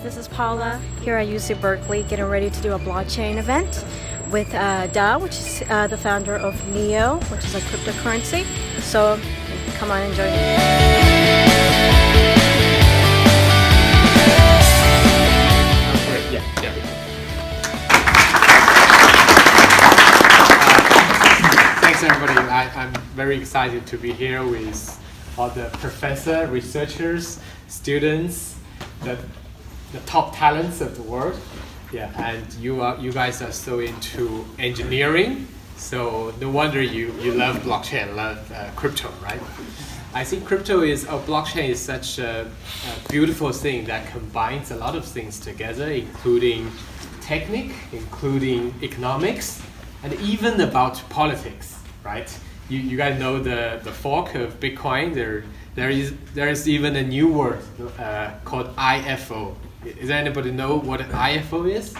this is Paula here at UC Berkeley getting ready to do a blockchain event with Da, which is the founder of Neo, which is a cryptocurrency. So come on and join me. Thanks everybody. I'm very excited to be here with all the professors, researchers, students, the top talents of the world. Yeah, and you guys are so into engineering, so no wonder you love blockchain, love crypto, right? I think blockchain is such a beautiful thing that combines a lot of things together, including technique, including economics, and even about politics, right? You guys know the fork of Bitcoin. There is even a new word called IFO. Does anybody know what an IFO is?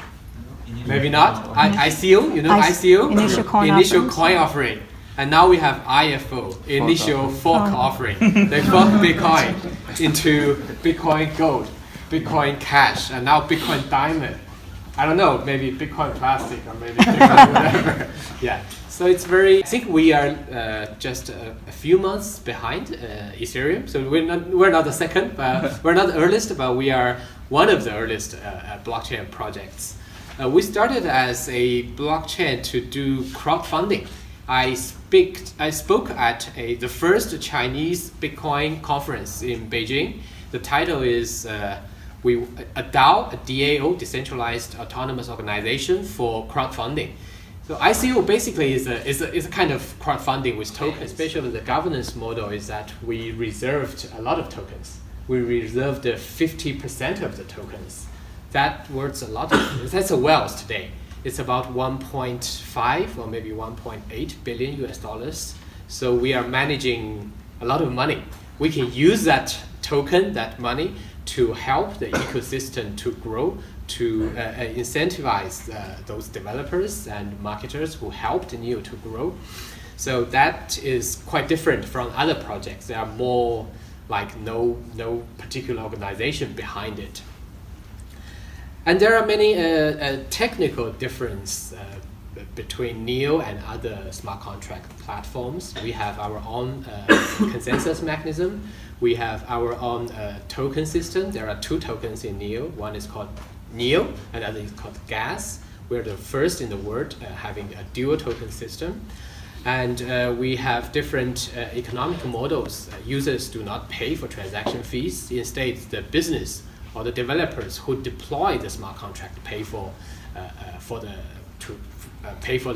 Maybe not. ICO, you know ICO? Initial coin offering. And now we have IFO, initial fork offering. They fork Bitcoin into Bitcoin Gold, Bitcoin Cash, and now Bitcoin Diamond. I don't know, maybe Bitcoin Plastic or maybe Bitcoin whatever. Yeah. So I think we are just a few months behind Ethereum. So we're not the second, but we're not the earliest, but we are one of the earliest blockchain projects. We started as a blockchain to do crowdfunding. I spoke at the first Chinese Bitcoin conference in Beijing. The title is a DAO, a DAO, Decentralized Autonomous Organization for Crowdfunding. So ICO basically is a kind of crowdfunding with tokens. Especially the governance model is that we reserved a lot of tokens. We reserved 50% of the tokens. That worth a lot. That's a wealth today. It's about 1.5 or maybe 1.8 billion US dollars. So we are managing a lot of money. We can use that token, that money, to help the ecosystem to grow, to incentivize those developers and marketers who helped Neo to grow. So that is quite different from other projects. There are more like no particular organization behind it. And there are many technical differences between Neo and other smart contract platforms. We have our own consensus mechanism. We have our own token system. There are two tokens in Neo. One is called Neo, and the other is called Gas. We're the first in the world having a dual token system. And we have different economic models. Users do not pay for transaction fees. Instead, the business or the developers who deploy the smart contract pay for the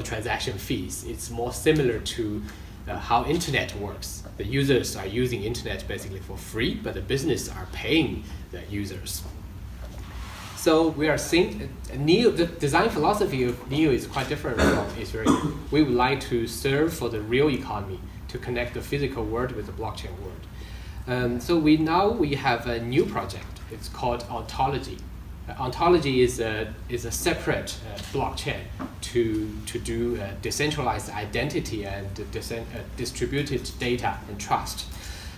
transaction fees. It's more similar to how internet works. The users are using internet basically for free, but the business are paying the users. So we are seeing Neo. The design philosophy of Neo is quite different from Ethereum. We would like to serve for the real economy, to connect the physical world with the blockchain world. So we have a new project. It's called Ontology. Ontology is a separate blockchain to do decentralized identity and distributed data and trust.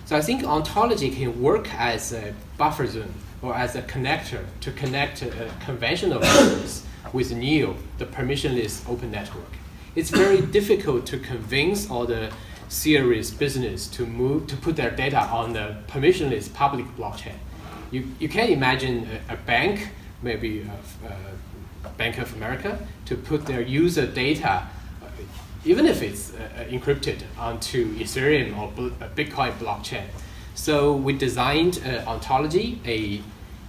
So I think Ontology can work as a buffer zone or as a connector to connect conventional nodes with Neo, the permissionless open network. It's very difficult to convince all the serious business to put their data on the permissionless public blockchain. You can imagine a bank, maybe Bank of America, to put their user data, even if it's encrypted, onto Ethereum or Bitcoin blockchain. So we designed Ontology, a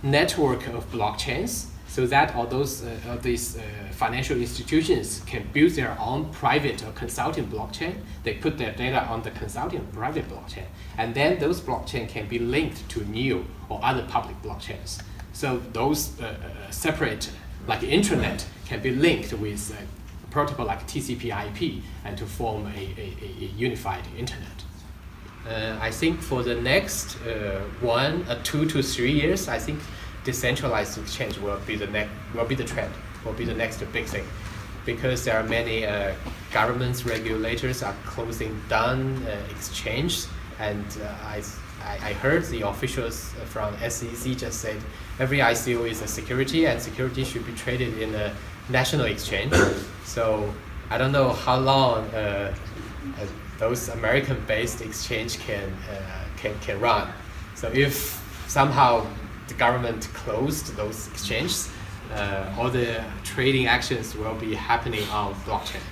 network of blockchains, so that all these financial institutions can build their own private or consulting blockchain. They put their data on the consulting private blockchain, and then those blockchain can be linked to Neo or other public blockchains. So those separate, like intranet, can be linked with a protocol like TCP/IP and to form a unified internet. I think for the next 2 to 3 years, I think decentralized exchange will be the trend, will be the next big thing, because there are many governments, regulators are closing down exchange, and I heard the officials from SEC just said every ICO is a security, and security should be traded in a national exchange. So I don't know how long those American-based exchange can run. So if somehow the government closed those exchanges, all the trading actions will be happening on blockchain.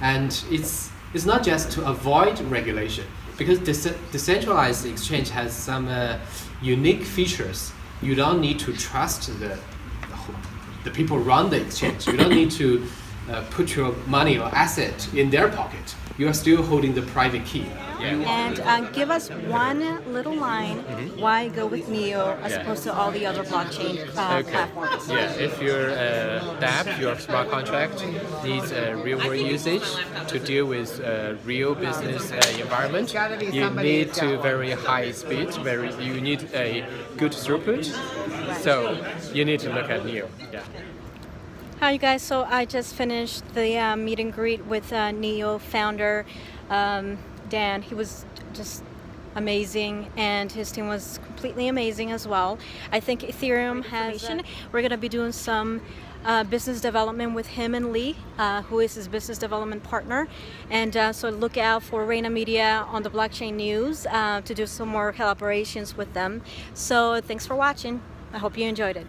And it's not just to avoid regulation, because decentralized exchange has some unique features. You don't need to trust the people run the exchange. You don't need to put your money or asset in their pocket. You are still holding the private key. And give us one little line why go with Neo as opposed to all the other blockchain platforms. Yeah, if your dApp, your smart contract, needs real-world usage to deal with real business environment, you need to very high speed. You need a good throughput. So you need to look at Neo. Yeah. Hi, you guys. So I just finished the meet and greet with Neo founder Dan. He was just amazing, and his team was completely amazing as well. I think Ethereum has. We're going to be doing some business development with him and Lee, who is his business development partner. And so look out for Reina Media on the blockchain news to do some more collaborations with them. So thanks for watching. I hope you enjoyed it.